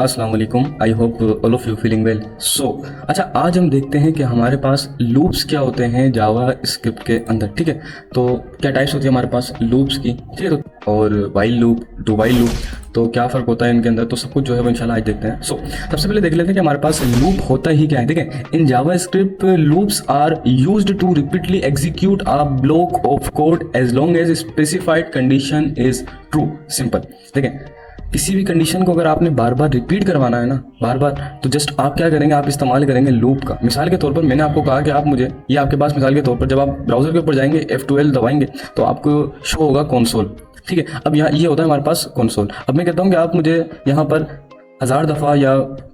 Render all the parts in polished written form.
अस्सलाम वालेकुम। I hope all of you feeling well. अच्छा, आज हम देखते हैं कि हमारे पास लूप्स क्या होते हैं जावा स्क्रिप्ट के अंदर। ठीक है, तो क्या टाइप्स होती है हमारे पास लूप्स की। ठीक है, तो और while loop, do while loop, तो क्या फ़र्क होता है इनके अंदर, तो सब कुछ जो है वो इंशाल्लाह आज देखते हैं। सबसे पहले देख लेते हैं कि हमारे पास लूप होता ही क्या है। ठीक है, in JavaScript loops are used to repeatedly execute a block of code as long as specified condition is true. Simple. ठीक है, किसी भी कंडीशन को अगर आपने बार बार रिपीट करवाना है ना, बार बार, तो जस्ट आप क्या करेंगे, आप इस्तेमाल करेंगे लूप का। मिसाल के तौर पर मैंने आपको कहा कि आप मुझे, ये आपके पास मिसाल के तौर पर जब आप ब्राउजर के ऊपर जाएंगे F12 दबाएंगे तो आपको शो होगा कंसोल। ठीक है, अब यहाँ ये होता है हमारे पास कंसोल। अब मैं कहता हूँ कि आप मुझे यहाँ पर 1000 दफ़ा या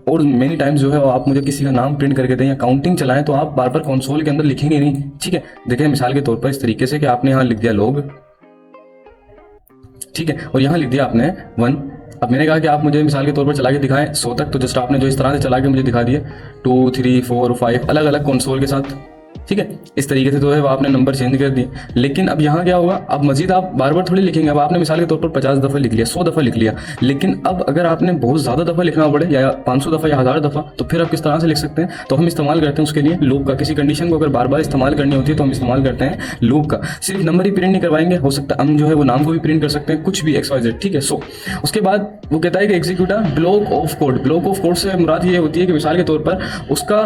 और मेनी टाइम्स जो है वो आप मुझे किसी का नाम प्रिंट करके दें या काउंटिंग चलाएं, तो आप बार बार कंसोल के अंदर लिखेंगे नहीं। ठीक है, देखिए मिसाल के तौर पर इस तरीके से कि आपने यहाँ लिख दिया लोग, ठीक है, और यहाँ लिख दिया आपने 1। अब मैंने कहा कि आप मुझे मिसाल के तौर पर चला के दिखाएं 100 तक, तो जस्ट आपने जो इस तरह से चला के मुझे दिखा दिए 2 3 4 5 अलग अलग कंसोल के साथ। ठीक है, इस तरीके से जो है वो आपने नंबर चेंज कर दिए। लेकिन अब यहाँ क्या होगा, अब मजीद आप बार बार थोड़ी लिखेंगे। अब आपने मिसाल के तौर पर 50 दफ़ा लिख लिया, 100 दफ़ा लिख लिया, लेकिन अब अगर आपने बहुत ज़्यादा दफ़ा लिखना पड़े या 500 दफ़ा या 1000 दफ़ा, तो फिर आप किस तरह से लिख सकते हैं। तो हम इस्तेमाल करते हैं उसके लिए लूप का। किसी कंडीशन को अगर बार बार इस्तेमाल करनी होती है तो हम इस्तेमाल करते हैं लूप का। सिर्फ नंबर ही प्रिंट नहीं करवाएंगे, हो सकता है हम जो है वो नाम को भी प्रिंट कर सकते हैं, कुछ भी XYZ। ठीक है, उसके बाद वो कहता है कि execute a block of code. Block of code से मुराद ये होती है कि मिसाल के तौर पर उसका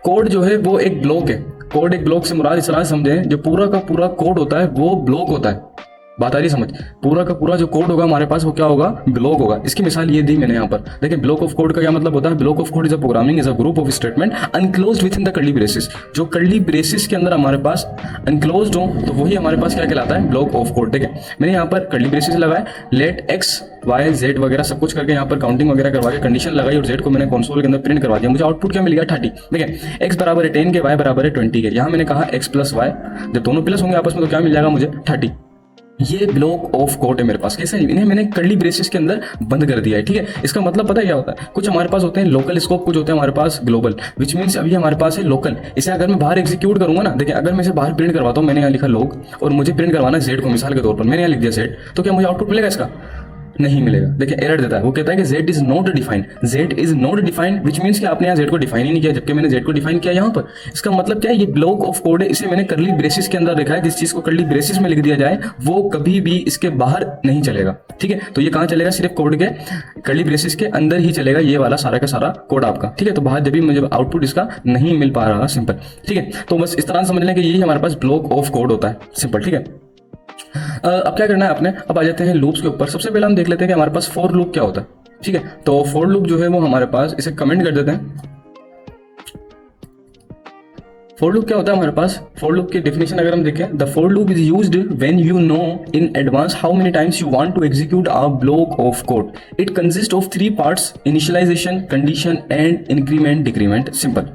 कोड जो है वो एक ब्लॉक है। कोड एक ब्लॉक से मुराद इस तरह समझें, जो पूरा का पूरा कोड होता है वो ब्लॉक होता है। बात आ रही समझ, पूरा का पूरा जो कोड होगा हमारे पास वो क्या होगा, ब्लॉक होगा। इसकी मिसाल ये दी मैंने यहाँ पर। देखिए ब्लॉक ऑफ कोड का क्या मतलब होता है। Block of code is a programming is a group of statement अनक्लोज्ड with in the curly braces. जो कर्ली ब्रेसेस के अंदर हमारे पास अनक्लोज्ड हो तो वही हमारे पास क्या कहलाता है, ब्लॉक ऑफ कोड। ठीक है, मैंने यहाँ पर कर्ली ब्रेसेस लगाए, लेट x y z वगैरह सब कुछ करके यहाँ पर काउंटिंग वगैरह करवा के कंडीशन लगाई और z को मैंने कंसोल के अंदर प्रिंट करवा दिया। मुझे आउटपुट क्या मिल गया, 30। देखिए x बराबर है 10 के, y बराबर है 20 के। यहाँ मैंने कहा x प्लस y, जब दोनों प्लस होंगे आपस में तो क्या मिल जाएगा मुझे, 30। ये ब्लॉक ऑफ कोड है मेरे पास। कैसे, इन्हें मैंने कर्ली ब्रेसेस के अंदर बंद कर दिया है। ठीक है, इसका मतलब पता है क्या होता है। कुछ हमारे पास होते हैं लोकल स्कोप, कुछ होते हैं हमारे पास ग्लोबल, विच मीन्स अभी हमारे पास है लोकल। इसे अगर मैं बाहर एग्जीक्यूट करूंगा ना, देखिए अगर मैं इसे बाहर प्रिंट करवाता हूँ, मैंने यहाँ लिखा लोग और मुझे प्रिंट करवाना है जेड को, मिसाल के तौर पर मैंने यहाँ लिख दिया जेड, तो क्या मुझे आउटपुट मिलेगा इसका, नहीं मिलेगा। देखिए एरर देता है, वो कहता है कि z is not defined. z is not defined which means कि आपने यहाँ z को डिफाइन ही नहीं किया, जबकि मैंने z को डिफाइन किया यहाँ पर। इसका मतलब क्या है, ये ब्लॉक ऑफ कोड है, इसे मैंने कर्ली ब्रेसिस के अंदर लिखा है। जिस चीज को कर्ली ब्रेसिस में लिख दिया जाए वो कभी भी इसके बाहर नहीं चलेगा। ठीक है, तो ये कहाँ चलेगा, सिर्फ कोड के कर्ली ब्रेसिस के अंदर ही चलेगा, ये वाला सारा का सारा कोड आपका। ठीक है, तो बाहर जब भी मुझे आउटपुट इसका नहीं मिल पा रहा, सिंपल। ठीक है, तो बस इस तरह समझ लें कि यही हमारे पास ब्लॉक ऑफ कोड होता है, सिंपल। ठीक है, अब क्या करना है आपने, अब आ जाते हैं लूप्स के ऊपर। सबसे पहले हम देख लेते हैं कि हमारे पास फॉर लूप क्या होता है। ठीक है, तो फॉर लूप जो है वो हमारे पास, इसे कमेंट कर देते हैं। फॉर लूप क्या होता है हमारे पास, फॉर लूप की डेफिनेशन अगर हम देखें, the for loop is used when you know in advance how many times you want to execute a block of code. It consist of 3 parts, initialisation, condition and increment decrement. Simple.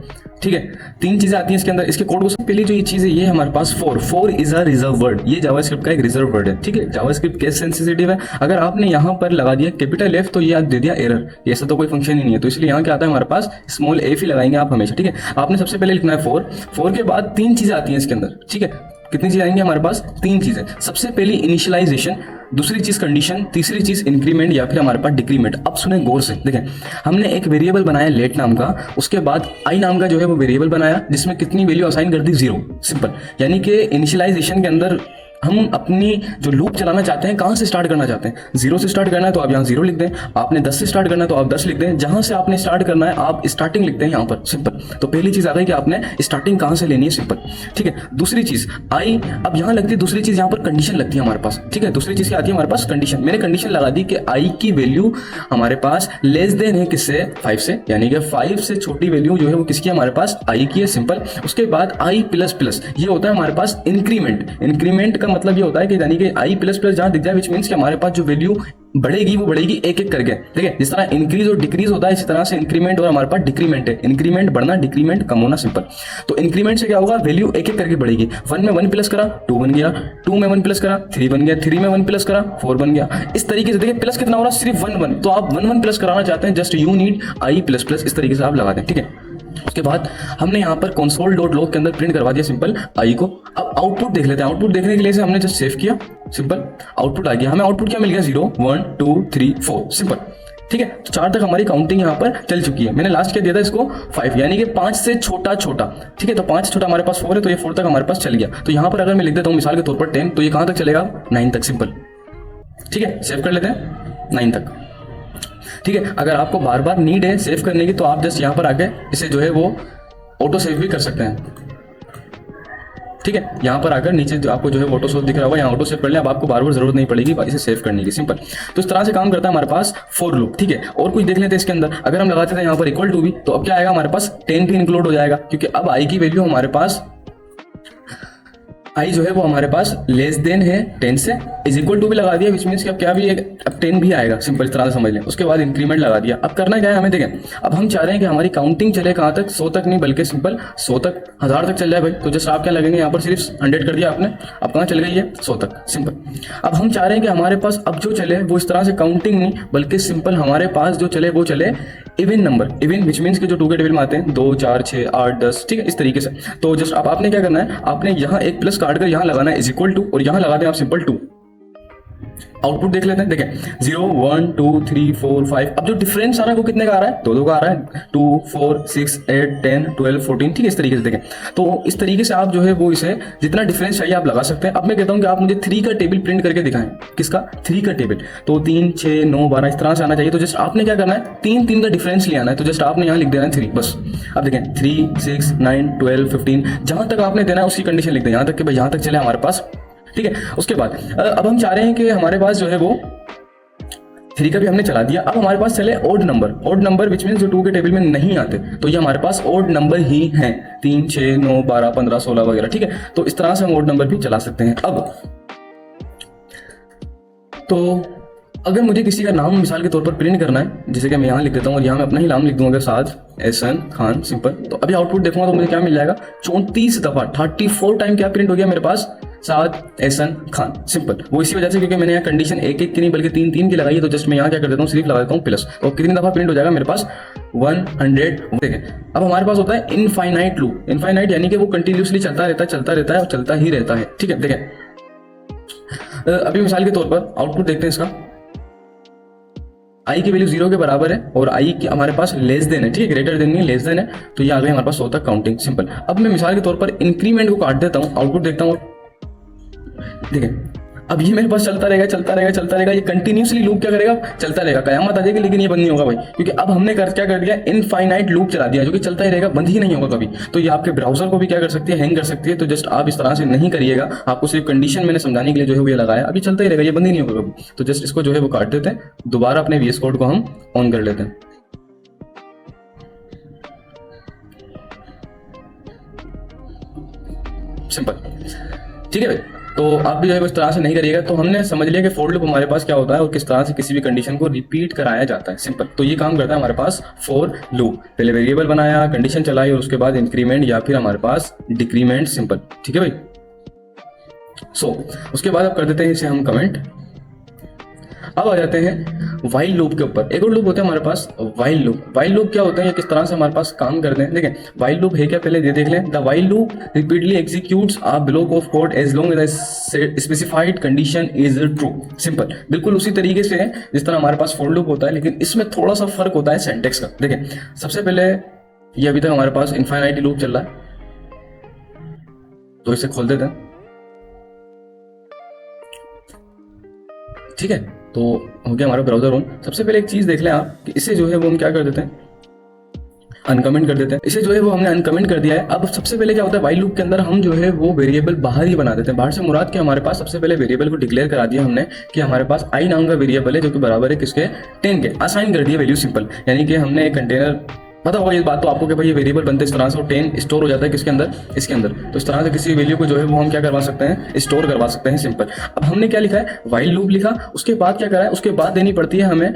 ठीक है, 3 चीजें आती हैं इसके अंदर। इसके code को सबसे पहले जो ये चीज है, ये हमारे पास for is a reserve word. ये जावास्क्रिप्ट का एक रिजर्व वर्ड है। ठीक है, जावास्क्रिप्ट केस सेंसिटिव है। अगर आपने यहाँ पर लगा दिया कैपिटल F तो ये दे दिया एरर, ऐसा तो कोई फंक्शन ही नहीं है। तो इसलिए यहाँ क्या आता है हमारे पास, स्मॉल f ही लगाएंगे आप हमेशा। ठीक है, आपने सबसे पहले लिखना है फॉर के बाद 3 चीजें आती हैं इसके अंदर। ठीक है, कितनी चीजें आएंगी हमारे पास, 3 चीजें। सबसे पहली इनिशियलाइजेशन, दूसरी चीज कंडीशन, तीसरी चीज इंक्रीमेंट या फिर हमारे पास डिक्रीमेंट। अब सुने गौर से, देखें हमने एक वेरिएबल बनाया लेट नाम का, उसके बाद आई नाम का जो है वो वेरिएबल बनाया जिसमें कितनी वैल्यू असाइन कर दी, 0। सिंपल। यानी कि इनिशियलाइजेशन के अंदर हम अपनी जो लूप चलाना चाहते हैं कहाँ से स्टार्ट करना चाहते हैं, 0 से स्टार्ट करना है तो आप यहाँ 0 लिख दें। आपने 10 से स्टार्ट करना है तो आप 10 लिख दें। जहां से आपने स्टार्ट करना है आप स्टार्टिंग लिखते हैं यहाँ पर, सिंपल। तो पहली चीज आ गई कि आपने स्टार्टिंग कहाँ से लेनी है, सिंपल। ठीक है, दूसरी चीज आई, अब यहाँ लगती है दूसरी चीज, यहाँ पर कंडीशन लगती है हमारे पास। ठीक है, दूसरी चीज क्या आती है हमारे पास, कंडीशन। मैंने कंडीशन लगा दी कि आई की वैल्यू हमारे पास लेस देन है किससे, 5 से, यानी कि 5 से छोटी वैल्यू जो है वो किसकी है हमारे पास, आई की है, सिंपल। उसके बाद आई प्लस प्लस, ये होता है हमारे पास इंक्रीमेंट। इंक्रीमेंट का मतलब ये होता है कि यानी कि आई प्लस प्लस जहां दिख जाए, विच मीन्स कि हमारे पास जो वैल्यू बढ़ेगी वो बढ़ेगी एक एक करके। ठीक है, जिस तरह इंक्रीज और डिक्रीज होता है इसी तरह से इंक्रीमेंट और हमारे पास डिक्रीमेंट है। इंक्रीमेंट बढ़ना, डिक्रीमेंट कम होना, सिंपल। तो इंक्रीमेंट से क्या होगा, वैल्यू एक एक करके बढ़ेगी। 1 में 1 प्लस करा 2 बन गया, 2 में 1 प्लस करा 3 बन गया, 3 में 1 प्लस करा 4 बन गया। इस तरीके से देखिए प्लस कितना हो रहा है, सिर्फ 1 1। तो आप 1 1 प्लस कराना चाहते हैं, just you need I plus plus, इस तरीके से आप लगा दें। ठीक है, उसके बाद हमने यहाँ पर कंसोल डॉट लॉग के अंदर प्रिंट करवा दिया, सिंपल, आई को। अब आउटपुट देख लेते हैं। आउटपुट देखने के लिए से हमने जस्ट सेव किया, सिंपल, आउटपुट आ गया। हमें आउटपुट क्या मिल गया, 0 1 2 3 4, सिंपल। ठीक है, तो 4 तक हमारी काउंटिंग यहाँ पर चल चुकी है। मैंने लास्ट क्या दिया था इसको 5, यानी कि 5 से छोटा छोटा। ठीक है, तो 5 से छोटा हमारे पास 4 है, तो ये 4 तक हमारे पास चल गया। तो यहाँ पर अगर मैं लिख देता हूँ मिसाल के तौर पर 10, तो ये कहाँ तक चलेगा? 9 तक, सिंपल। ठीक है, सेव कर लेते हैं 9 तक। ठीक है, अगर आपको बार बार नीड है सेव करने की, तो आप जस्ट यहाँ पर आके इसे जो है वो ऑटो सेव भी कर सकते हैं। ठीक है, यहाँ पर आकर नीचे जो आपको जो है ऑटो सेव दिख रहा होगा, यहाँ ऑटो सेव कर ले। अब आपको बार बार जरूरत नहीं पड़ेगी इसे सेव करने की, सिंपल। तो इस तरह से काम करता है हमारे पास फॉर लूप। ठीक है, और कुछ देख लेते हैं इसके अंदर। अगर हम लगाते थे यहाँ पर इक्वल टू भी, तो अब क्या आएगा हमारे पास? 10 भी इंक्लूड हो जाएगा, क्योंकि अब आई की वैल्यू हमारे पास, आई जो है वो हमारे पास लेस देन है 10 से, इज इक्वल टू भी लगा दिया, विच मीन्स कि अब क्या भी अब 10 भी आएगा, सिंपल इस तरह से समझ लें। उसके बाद इंक्रीमेंट लगा दिया। अब करना क्या है हमें, देखें अब हम चाह रहे हैं कि हमारी काउंटिंग चले कहाँ तक? 100 तक नहीं, बल्कि सिंपल 100 तक, 1000 तक चल जाए भाई। तो जस्ट आप क्या लगेंगे यहाँ पर, सिर्फ 100 कर दिया आपने, अब कहाँ चल गई है? 100 तक, सिंपल। अब हम चाह रहे हैं कि हमारे पास अब जो चले वो इस तरह से काउंटिंग नहीं, बल्कि सिंपल हमारे पास जो चले वो चले even number, even which means कि जो 2 के टेबल में आते हैं 2, 4, 6, 8, 10। ठीक है, इस तरीके से। तो जस्ट अब आपने क्या करना है, आपने यहाँ एक प्लस काट कर यहाँ लगाना है इज इक्वल टू, और यहाँ लगा दें आप सिंपल 2। आउटपुट देख लेते हैं, देखें 0, 1, 2, 3, 4, 5। अब जो डिफरेंस आ रहा है वो कितने का आ रहा है? 2 का आ रहा है। 2, 4, 6, 8, 10, 12, 14। ठीक है, इस तरीके से देखें। तो इस तरीके से आप जो है वो इसे जितना डिफरेंस चाहिए आप लगा सकते हैं। अब मैं कहता हूं कि आप मुझे 3 का टेबल प्रिंट करके दिखाएं। किसका? 3 का टेबल। तो 3, 6, 9, 12 इस तरह से आना चाहिए। तो जस्ट आपने क्या करना है, 3 का डिफरेंस ले आना है। तो जस्ट आपने यहाँ लिख देना है 3, बस। अब देखें 3, 6, 9, 12, 15, जहां तक आपने देना है उसकी कंडीशन लिख दें, यहाँ तक कि भाई यहाँ तक चले हमारे पास। ठीक है, उसके बाद अब हम चाह रहे हैं कि हमारे पास जो है वो 3 का भी हमने चला दिया। अब हमारे पास चले odd number, odd number which means जो 2 के टेबल में नहीं आते, तो ये हमारे पास ओड नंबर ही हैं, 3, 6, 9, 12, 15, 16 वगैरह। ठीक है, तो इस तरह से हम ओड नंबर भी चला सकते हैं। अब तो अगर मुझे किसी का नाम मिसाल के तौर पर प्रिंट करना है, जैसे कि मैं यहाँ लिख देता हूँ और यहाँ मैं अपना ही नाम लिख दूंगा, अगर साद एहसन खान, सिंपल। तो अभी आउटपुट देखूंगा तो मुझे क्या मिल जाएगा? 34 दफा, 34 टाइम क्या प्रिंट हो गया मेरे पास? साद एहसन खान, सिंपल। वो इसी वजह से क्योंकि मैंने यहाँ कंडीशन 1 की नहीं बल्कि 3 की लगाई है। तो जस्ट मैं यहाँ क्या कर देता हूँ, सिर्फ लगा देता हूँ प्लस। तो कितनी दफा प्रिंट हो जाएगा मेरे पास? 100। देखें अब हमारे पास होता है इनफाइनाइट लूप। इनफाइनाइट यानी कि वो कंटिन्यूसली चलता रहता है, चलता रहता है और चलता ही रहता है। ठीक है, देखें अभी मिसाल के तौर पर आउटपुट देखते हैं इसका। आई की वैल्यू 0 के बराबर है और आई की हमारे पास लेस देन है। ठीक है, ग्रेटर देन नहीं, लेस देन है। तो ये आ गई हमारे पास 100 तक काउंटिंग, सिंपल। अब मैं मिसाल के तौर पर इंक्रीमेंट को काट देता हूँ, आउटपुट देखता हूँ। देखें अब ये मेरे पास चलता रहेगा, चलता रहेगा, चलता रहेगा। ये कंटिन्यूसली लूप क्या करेगा? चलता रहेगा, कयामत आ जाएगी, लेकिन ये बंद नहीं होगा भाई, क्योंकि अब हमने क्या कर दिया? इनफाइनाइट लूप चला दिया, जो कि चलता ही रहेगा, बंद ही नहीं होगा कभी। तो ये आपके ब्राउजर को भी क्या कर सकती है? हैंग कर सकती है। तो जस्ट आप इस तरह से नहीं करिएगा, आपको सिर्फ कंडीशन मैंने समझाने के लिए जो है वो ये लगाया। अभी चलता ही रहेगा, ये बंद ही नहीं होगा कभी। तो जस्ट इसको जो है वो काट देते हैं, दोबारा अपने VS कोड को हम ऑन कर लेते हैं। सिंपल, ठीक है भाई। तो आप भी जो है इस तरह से नहीं करिएगा। तो हमने समझ लिया कि फॉर लूप हमारे पास क्या होता है और किस तरह से किसी भी कंडीशन को रिपीट कराया जाता है, सिंपल। तो ये काम करता है हमारे पास फॉर लूप। पहले वेरिएबल बनाया, कंडीशन चलाई और उसके बाद इंक्रीमेंट या फिर हमारे पास डिक्रीमेंट, सिंपल। ठीक है भाई। उसके बाद अब कर देते हैं इसे हम कमेंट। अब आ जाते हैं वाइल लूप के ऊपर। एक और लूप होता है हमारे पास वाइल लूप। वाइल लूप क्या होता है या किस तरह से हमारे पास काम करते हैं, देखें वाइल लूप है क्या, पहले ये देख लें। The while loop repeatedly executes a block of code as long as specified condition is true, simple. बिल्कुल उसी तरीके से है जिस तरह हमारे पास फॉर लूप होता है, लेकिन इसमें थोड़ा सा फर्क होता है सिंटैक्स का। देखें सबसे पहले ये अभी तक हमारे पास इनफाइनाइट लूप चल रहा है, तो इसे खोल देते हैं। ठीक है, तो हो गया हमारा ब्राउजर ऑन। सबसे पहले एक चीज देख लें आप कि इसे जो है वो हम क्या कर देते हैं, अनकमेंट कर देते हैं। इसे जो है वो हमने अनकमेंट कर दिया है। अब सबसे पहले क्या होता है, वाइल लूप के अंदर हम जो है वो वेरिएबल बाहर ही बना देते हैं। बाहर से मुराद के हमारे पास सबसे पहले वेरिएबल को डिक्लेयर करा दिया हमने कि हमारे पास आई नाम का वेरिएबल है जो कि बराबर है किसके, 10 के। असाइन कर दिया वैल्यू, सिंपल। यानी कि हमने एक कंटेनर, पता होगा ये बात तो आपको कि भाई ये वेरिएबल बनते इस तरह से, और 10 स्टोर हो जाता है किसके अंदर, इसके अंदर। तो इस तरह से किसी वैल्यू को जो है वो हम क्या करवा सकते हैं, स्टोर करवा सकते हैं, सिंपल। अब हमने क्या लिखा है, वाइल लूप लिखा। उसके बाद क्या करा है, उसके बाद देनी पड़ती है हमें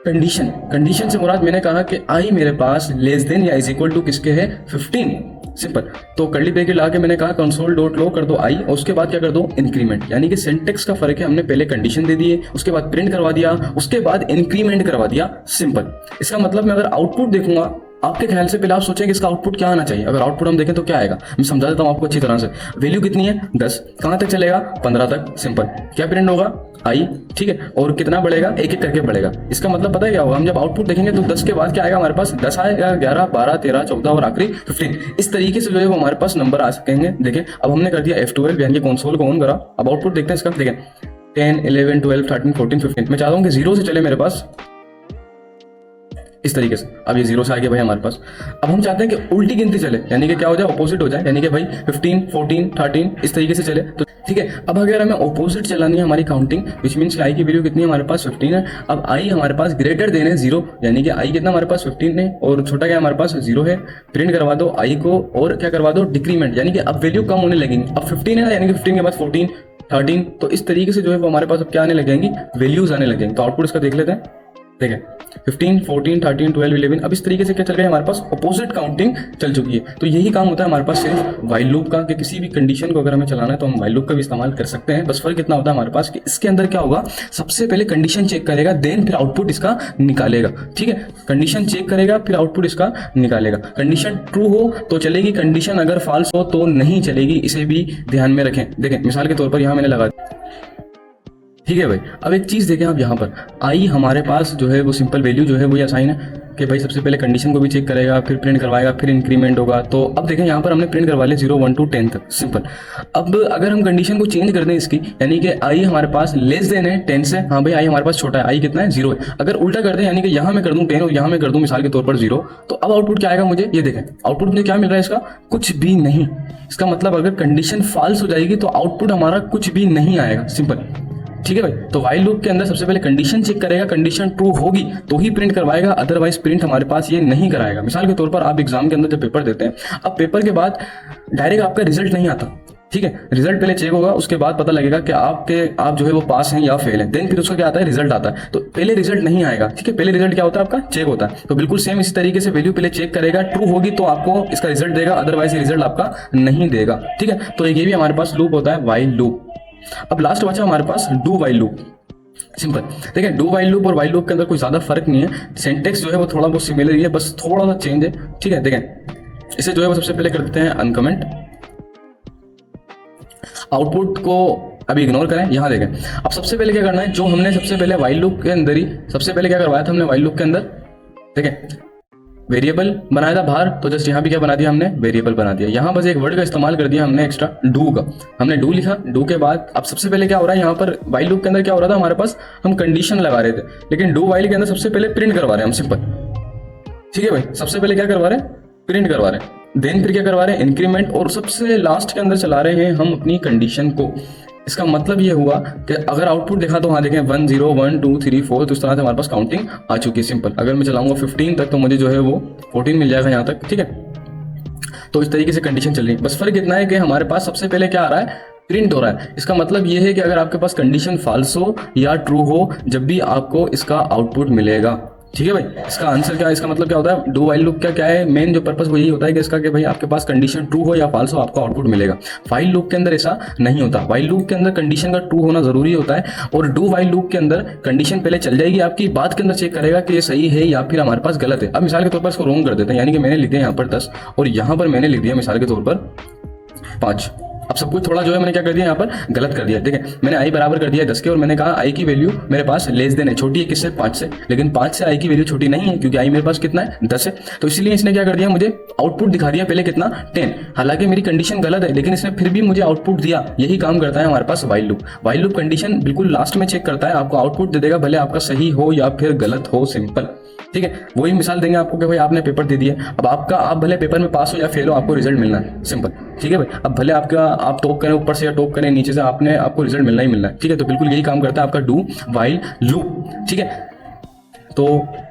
कंडीशन। कंडीशन से मुराद मैंने कहा कि आई मेरे पास लेस देन या इज इक्वल टू किसके है, 15, सिंपल। तो कर्ली ब्रैकेट लगा के मैंने कहा कंसोल डॉट लो कर दो आई, और उसके बाद क्या कर दो, इंक्रीमेंट। यानी कि सिंटैक्स का फर्क है, हमने पहले कंडीशन दे दिए, उसके बाद प्रिंट करवा दिया, उसके बाद इंक्रीमेंट करवा दिया, सिंपल। इसका मतलब मैं अगर आउटपुट देखूंगा, आपके ख्याल से पहले आप सोचें कि इसका आउटपुट क्या आना चाहिए। अगर आउटपुट हम देखें तो क्या आएगा, मैं समझा देता हूं आपको अच्छी तरह से। वैल्यू कितनी है, 10, कहां तक चलेगा, 15 तक, सिंपल। क्या प्रिंट होगा, आई, ठीक है, और कितना बढ़ेगा, एक एक करके बढ़ेगा। इसका मतलब पता है क्या होगा, हम जब आउटपुट देखेंगे तो 10 के बाद क्या आएगा हमारे पास, 10 आएगा, 11, 12, 13, 14 और आखिरी 15। इस तरीके से जो है वो हमारे पास नंबर आ सकेंगे। देखें अब हमने कर दिया F12 यानी कि कंसोल को ऑन करा, अब आउटपुट देखते हैं इसका। देखें 10, 11, 12, 13, 14, 15। मैं चाहता हूँ कि 0 से चले मेरे पास इस तरीके से। अब ये 0 से आ गया भाई हमारे पास। अब हम चाहते हैं कि उल्टी गिनती चले, यानी कि क्या हो जाए, ऑपोजिट हो जाए, यानी कि भाई 15, 14, 13 इस तरीके से चले। तो ठीक है, अब अगर हमें ऑपोजिट चलानी है हमारी काउंटिंग, विच मीन्स आई की वैल्यू कितनी है हमारे पास 15 है। अब आई हमारे पास ग्रेटर देन है 0, यानी कि आई कितना हमारे पास 15 है और छोटा क्या हमारे पास 0 है। प्रिंट करवा दो आई को और क्या करवा दो, डिक्रीमेंट, यानी कि अब वैल्यू कम होने लगेंगी। अब 15 है ना, यानी कि 15 के बाद 14, 13, तो इस तरीके से जो है वो हमारे पास अब क्या आने लग जाएंगी, वैल्यूज आने लग जाएंगी। तो आउटपुट इसका देख लेते हैं। देखें 15, 14, 13, 12, 11, अब इस तरीके से क्या चल रहा है हमारे पास, अपोजिट काउंटिंग चल चुकी है। तो यही काम होता है हमारे पास सिर्फ वाइल लूप का, कि किसी भी कंडीशन को अगर हमें चलाना है तो हम वाइल लूप का भी इस्तेमाल कर सकते हैं। बस फर्क इतना होता है हमारे पास कि इसके अंदर क्या होगा, सबसे पहले कंडीशन चेक करेगा, देन फिर आउटपुट इसका निकालेगा। ठीक है, कंडीशन चेक करेगा फिर आउटपुट इसका निकालेगा। कंडीशन ट्रू हो तो चलेगी, कंडीशन अगर फॉल्स हो तो नहीं चलेगी, इसे भी ध्यान में रखें। देखें मिसाल के तौर पर यहाँ मैंने लगा, ठीक है भाई। अब एक चीज देखें आप, यहाँ पर आई हमारे पास जो है वो सिंपल वैल्यू जो है वो असाइन है कि भाई सबसे पहले कंडीशन को भी चेक करेगा, फिर प्रिंट करवाएगा, फिर इंक्रीमेंट होगा। तो अब देखें यहाँ पर हमने प्रिंट करवा लिया 0, 1 to 10 तक, सिंपल। अब अगर हम कंडीशन को चेंज कर दें इसकी, यानी कि आई हमारे पास लेस देन है 10 से, हाँ भाई आई हमारे पास छोटा है, आई कितना है 0 है। अगर उल्टा कर दें, यानी कि यहाँ मैं कर दूँ 10 और यहाँ मैं कर दूँ मिसाल के तौर पर 0, तो अब आउटपुट क्या आएगा मुझे, ये देखें आउटपुट मुझे क्या मिल रहा है इसका, कुछ भी नहीं। इसका मतलब अगर कंडीशन फॉल्स हो जाएगी तो आउटपुट हमारा कुछ भी नहीं आएगा, सिंपल। ठीक है भाई। तो वाइल लूप के अंदर सबसे पहले कंडीशन चेक करेगा, कंडीशन ट्रू होगी तो ही प्रिंट करवाएगा, अदरवाइज प्रिंट हमारे पास ये नहीं कराएगा। मिसाल के तौर पर आप एग्जाम के अंदर जब पेपर देते हैं, अब पेपर के बाद डायरेक्ट आपका रिजल्ट नहीं आता, ठीक है, रिजल्ट पहले चेक होगा, उसके बाद पता लगेगा कि आप जो है वो पास हैं या फेल हैं, देन फिर उसका क्या आता है, रिजल्ट आता है। तो पहले रिजल्ट नहीं आएगा, ठीक है, पहले रिजल्ट क्या होता है आपका, चेक होता है। तो बिल्कुल सेम इसी तरीके से वैल्यू पहले चेक करेगा, ट्रू होगी तो आपको इसका रिजल्ट देगा, अदरवाइज रिजल्ट आपका नहीं देगा। ठीक है, तो ये भी हमारे पास लूप होता है, वाइल लूप। अब लास्ट बचा हमारे पास डू वाइल लूप, सिंपल। देखिए डू वाइल लूप और वाइल लूप के अंदर कोई ज्यादा फर्क नहीं है, सिंटेक्स जो है वो थोड़ा बहुत सिमिलर ही है, बस थोड़ा सा चेंज है। ठीक है, देखें इसे जो है वो सबसे पहले कर देते हैं अनकमेंट, आउटपुट को अभी इग्नोर करें। यहां देखें अब सबसे पहले क्या करना है, जो हमने सबसे पहले वाइल लूप के अंदर ही सबसे पहले क्या करवाया था हमने वाइल लूप के अंदर, देखें वेरिएबल बनाया था बाहर, तो जस्ट यहाँ भी क्या बना दिया हमने, वेरिएबल बना दिया। यहाँ बस एक वर्ड का इस्तेमाल कर दिया हमने एक्स्ट्रा, डू का, हमने डू लिखा। डू के बाद अब सबसे पहले क्या हो रहा है यहाँ पर वाइल लूप के अंदर क्या हो रहा था हमारे पास, हम कंडीशन लगा रहे थे, लेकिन डू वाइल के अंदर सबसे पहले प्रिंट करवा रहे हैं हम, सिंपल। ठीक है भाई, सबसे पहले क्या करवा रहे हैं, प्रिंट करवा रहे हैं, देन फिर क्या करवा रहे हैं, इंक्रीमेंट, और सबसे लास्ट के अंदर चला रहे हैं हम अपनी कंडीशन को। इसका मतलब ये हुआ कि अगर आउटपुट देखा तो हाँ देखें 1 0 1 2 3 4, तो इस तरह से हमारे पास काउंटिंग आ चुकी है, सिंपल। अगर मैं चलाऊंगा 15 तक तो मुझे जो है वो 14 मिल जाएगा यहाँ तक। ठीक है, तो इस तरीके से कंडीशन चल रही है। बस फर्क इतना है कि हमारे पास सबसे पहले क्या आ रहा है, प्रिंट हो रहा है। इसका मतलब ये है कि अगर आपके पास कंडीशन फॉल्स हो या ट्रू हो, जब भी आपको इसका आउटपुट मिलेगा। ठीक है भाई, इसका आंसर क्या है, इसका मतलब क्या होता है, डू वाइल लूप का क्या है, मेन जो पर्पस वो यही होता है कि इसका कि भाई आपके पास कंडीशन ट्रू हो या फॉल्स हो, आपको आउटपुट मिलेगा। वाइल लूप के अंदर ऐसा नहीं होता, वाइल लूप के अंदर कंडीशन का ट्रू होना जरूरी होता है, और डू वाइल लूप के अंदर कंडीशन पहले चल जाएगी आपकी, बाद के अंदर चेक करेगा कि ये सही है या फिर हमारे पास गलत है। अब मिसाल के तौर पर इसको रोंग कर देते हैं, यानी कि मैंने लिख दिया यहाँ पर 10 और यहाँ पर मैंने लिख दिया मिसाल के तौर पर 5। अब सब कुछ थोड़ा जो है मैंने क्या कर दिया यहाँ पर गलत कर दिया। ठीक है, मैंने आई बराबर कर दिया 10 के, और मैंने कहा आई की वैल्यू मेरे पास लेस देन है, छोटी है किससे, 5 से, लेकिन 5 से आई की वैल्यू छोटी नहीं है क्योंकि आई मेरे पास कितना है, 10 है। तो इसलिए इसने क्या कर दिया, मुझे आउटपुट दिखा दिया पहले कितना, 10। हालांकि मेरी कंडीशन गलत है, लेकिन इसने फिर भी मुझे आउटपुट दिया। यही काम करता है हमारे पास while loop. While loop condition बिल्कुल लास्ट में चेक करता है, आपको आउटपुट दे देगा, भले आपका सही हो या फिर गलत हो, सिंपल। ठीक है, वही मिसाल देंगे आपको कि भाई आपने पेपर दे दिया, अब आप भले पेपर में पास हो या फेल हो, आपको रिजल्ट मिलना है, सिंपल। ठीक है भाई, अब भले आप टॉप करें ऊपर से या टॉप करें नीचे से, आपको रिजल्ट मिलना ही मिलना है। ठीक है, तो बिल्कुल यही काम करता है आपका डू वाइल लूप। ठीक है, तो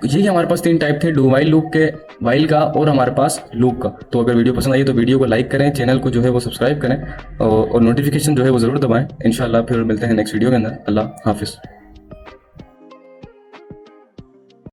यही हमारे पास 3 टाइप थे, डू वाइल लूप के, वाइल का और हमारे पास लूप का। तो अगर वीडियो पसंद आई तो वीडियो को लाइक करें, चैनल को जो है वो सब्सक्राइब करें, और नोटिफिकेशन जो है वो जरूर दबाएं। इंशाल्लाह फिर मिलते हैं नेक्स्ट वीडियो के अंदर। अल्लाह हाफिज़।